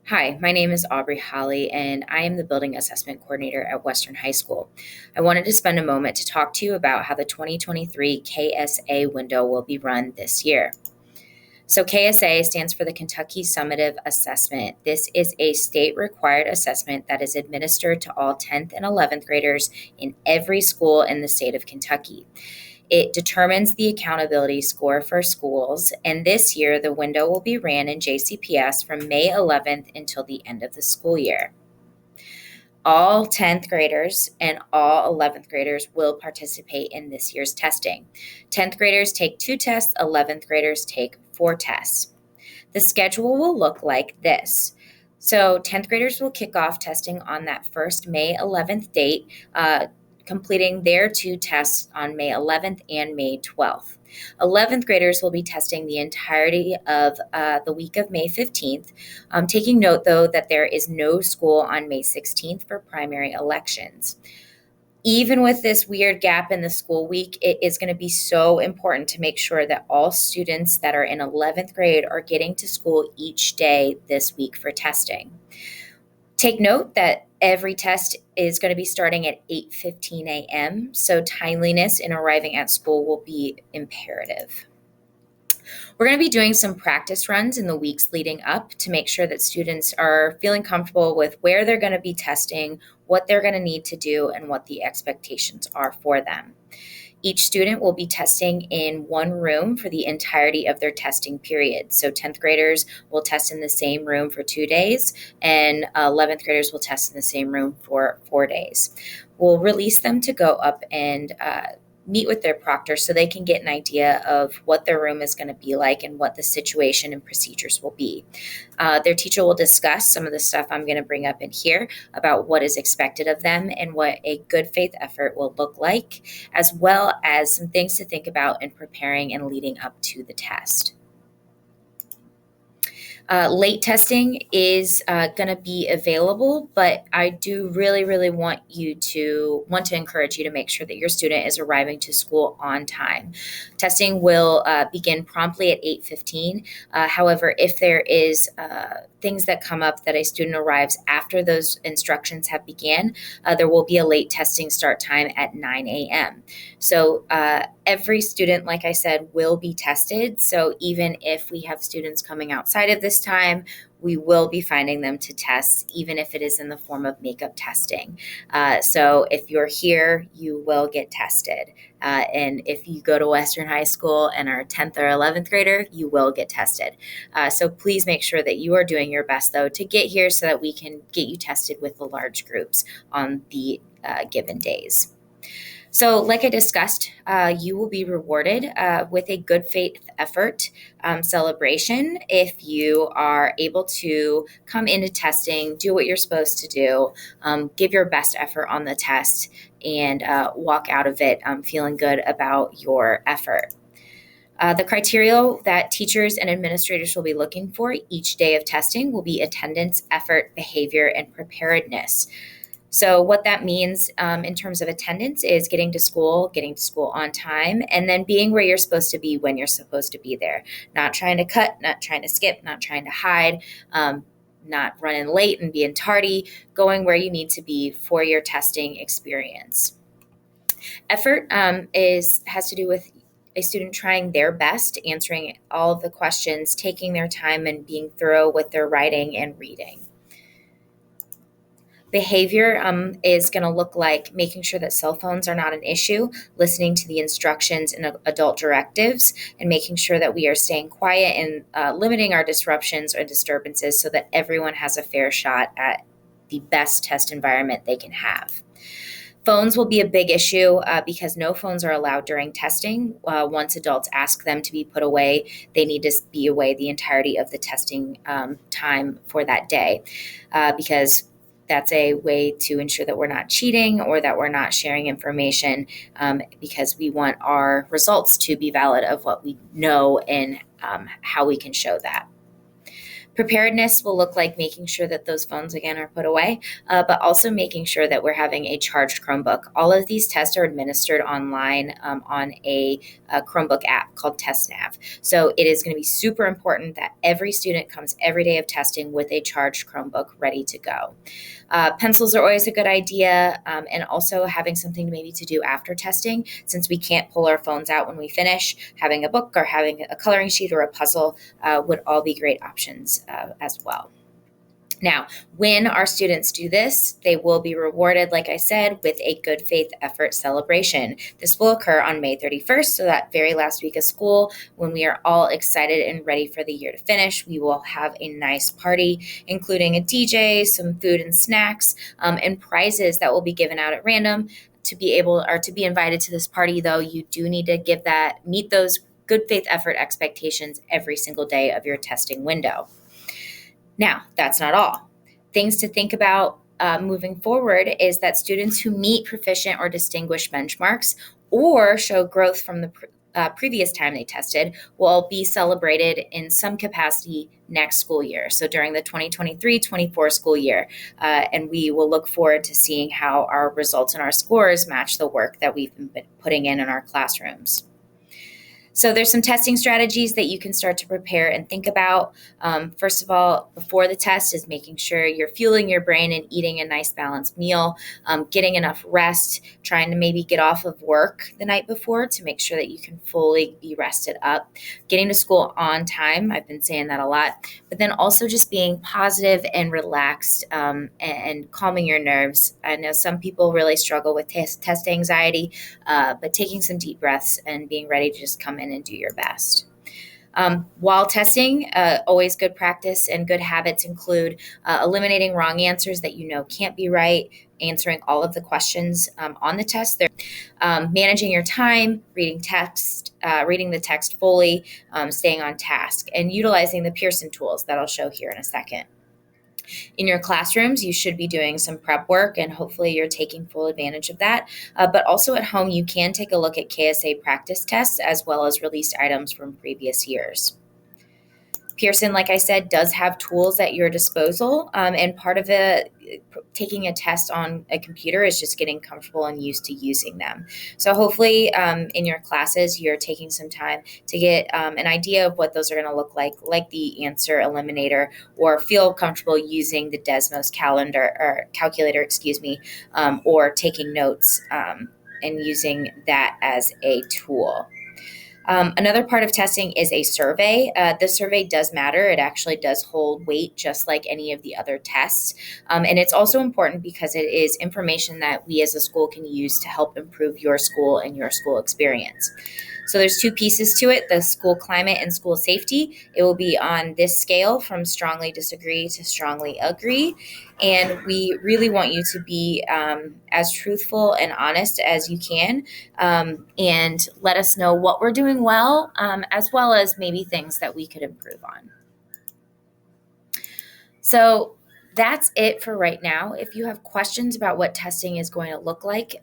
Hi, my name is Aubrey Holly, and I am the Building Assessment Coordinator at Western High School. I wanted to spend a moment to talk to you about how the 2023 KSA window will be run this year. So, KSA stands for the Kentucky Summative Assessment. This is a state required assessment that is administered to all 10th and 11th graders in every school in the state of Kentucky. It determines the accountability score for schools, and this year the window will be ran in JCPS from May 11th until the end of the school year. All 10th graders and all 11th graders will participate in this year's testing. 10th graders take 2 tests, 11th graders take 4 tests. The schedule will look like this. So 10th graders will kick off testing on that first May 11th date, completing their 2 tests on May 11th and May 12th. 11th graders will be testing the entirety of the week of May 15th, taking note, though, that there is no school on May 16th for primary elections. Even with this weird gap in the school week, it is going to be so important to make sure that all students that are in 11th grade are getting to school each day this week for testing. Take note that every test is going to be starting at 8:15 a.m., so timeliness in arriving at school will be imperative. We're going to be doing some practice runs in the weeks leading up to make sure that students are feeling comfortable with where they're going to be testing, what they're going to need to do, and what the expectations are for them. Each student will be testing in one room for the entirety of their testing period. So 10th graders will test in the same room for 2 days, and 11th graders will test in the same room for 4 days. We'll release them to go up and meet with their proctor so they can get an idea of what their room is going to be like and what the situation and procedures will be. Their teacher will discuss some of the stuff I'm going to bring up in here about what is expected of them and what a good faith effort will look like, as well as some things to think about in preparing and leading up to the test. Late testing is going to be available, but I do really want to encourage you to make sure that your student is arriving to school on time. Testing will begin promptly at 8:15. However, if there is things that come up that a student arrives after those instructions have began, there will be a late testing start time at 9 a.m. So every student, like I said, will be tested. So even if we have students coming outside of this time, we will be finding them to test, even if it is in the form of makeup testing. So if you're here, you will get tested. And if you go to Western High School and are a 10th or 11th grader, you will get tested. So please make sure that you are doing your best, though, to get here so that we can get you tested with the large groups on the given days. So, like I discussed, you will be rewarded with a good faith effort celebration if you are able to come into testing, do what you're supposed to do, give your best effort on the test, and walk out of it feeling good about your effort. The criteria that teachers and administrators will be looking for each day of testing will be attendance, effort, behavior, and preparedness. So what that means in terms of attendance is getting to school on time, and then being where you're supposed to be when you're supposed to be there. Not trying to cut, not trying to skip, not trying to hide, not running late and being tardy, going where you need to be for your testing experience. Effort has to do with a student trying their best, answering all of the questions, taking their time, and being thorough with their writing and reading. Behavior is going to look like making sure that cell phones are not an issue, listening to the instructions and adult directives, and making sure that we are staying quiet and limiting our disruptions or disturbances so that everyone has a fair shot at the best test environment they can have. Phones will be a big issue because no phones are allowed during testing. Once adults ask them to be put away, they need to be away the entirety of the testing time for that day because that's a way to ensure that we're not cheating or that we're not sharing information because we want our results to be valid of what we know and how we can show that. Preparedness will look like making sure that those phones again are put away, but also making sure that we're having a charged Chromebook. All of these tests are administered online on a Chromebook app called TestNav. So it is going to be super important that every student comes every day of testing with a charged Chromebook ready to go. Pencils are always a good idea, and also having something maybe to do after testing. Since we can't pull our phones out when we finish, having a book or having a coloring sheet or a puzzle would all be great options as well. Now, when our students do this, they will be rewarded, like I said, with a good faith effort celebration. This will occur on May 31st, so that very last week of school, when we are all excited and ready for the year to finish. We will have a nice party, including a DJ, some food and snacks, and prizes that will be given out at random. To be invited to this party, though, you do need to meet those good faith effort expectations every single day of your testing window. Now, that's not all. Things to think about moving forward is that students who meet proficient or distinguished benchmarks or show growth from the previous time they tested will be celebrated in some capacity next school year. So during the 2023-24 school year. And we will look forward to seeing how our results and our scores match the work that we've been putting in our classrooms. So there's some testing strategies that you can start to prepare and think about. First of all, before the test is making sure you're fueling your brain and eating a nice balanced meal, getting enough rest, trying to maybe get off of work the night before to make sure that you can fully be rested up, getting to school on time. I've been saying that a lot, but then also just being positive and relaxed and calming your nerves. I know some people really struggle with test anxiety, but taking some deep breaths and being ready to just come in and do your best. While testing, always good practice and good habits include eliminating wrong answers that you know can't be right, answering all of the questions on the test, managing your time, reading the text fully, staying on task, and utilizing the Pearson tools that I'll show here in a second. In your classrooms, you should be doing some prep work, and hopefully you're taking full advantage of that. But also at home, you can take a look at KSA practice tests as well as released items from previous years. Pearson, like I said, does have tools at your disposal, and part of it, taking a test on a computer is just getting comfortable and used to using them. So hopefully in your classes, you're taking some time to get an idea of what those are going to look like the answer eliminator, or feel comfortable using the Desmos calculator, or taking notes and using that as a tool. Another part of testing is a survey. This survey does matter. It actually does hold weight just like any of the other tests. And it's also important because it is information that we as a school can use to help improve your school and your school experience. So there's two pieces to it, the school climate and school safety. It will be on this scale from strongly disagree to strongly agree. And we really want you to be as truthful and honest as you can, and let us know what we're doing well, as well as maybe things that we could improve on. So that's it for right now. If you have questions about what testing is going to look like,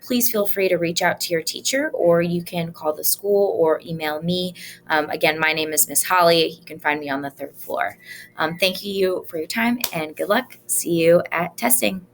please feel free to reach out to your teacher, or you can call the school or email me. Again, my name is Miss Holly. You can find me on the third floor. Thank you for your time and good luck. See you at testing.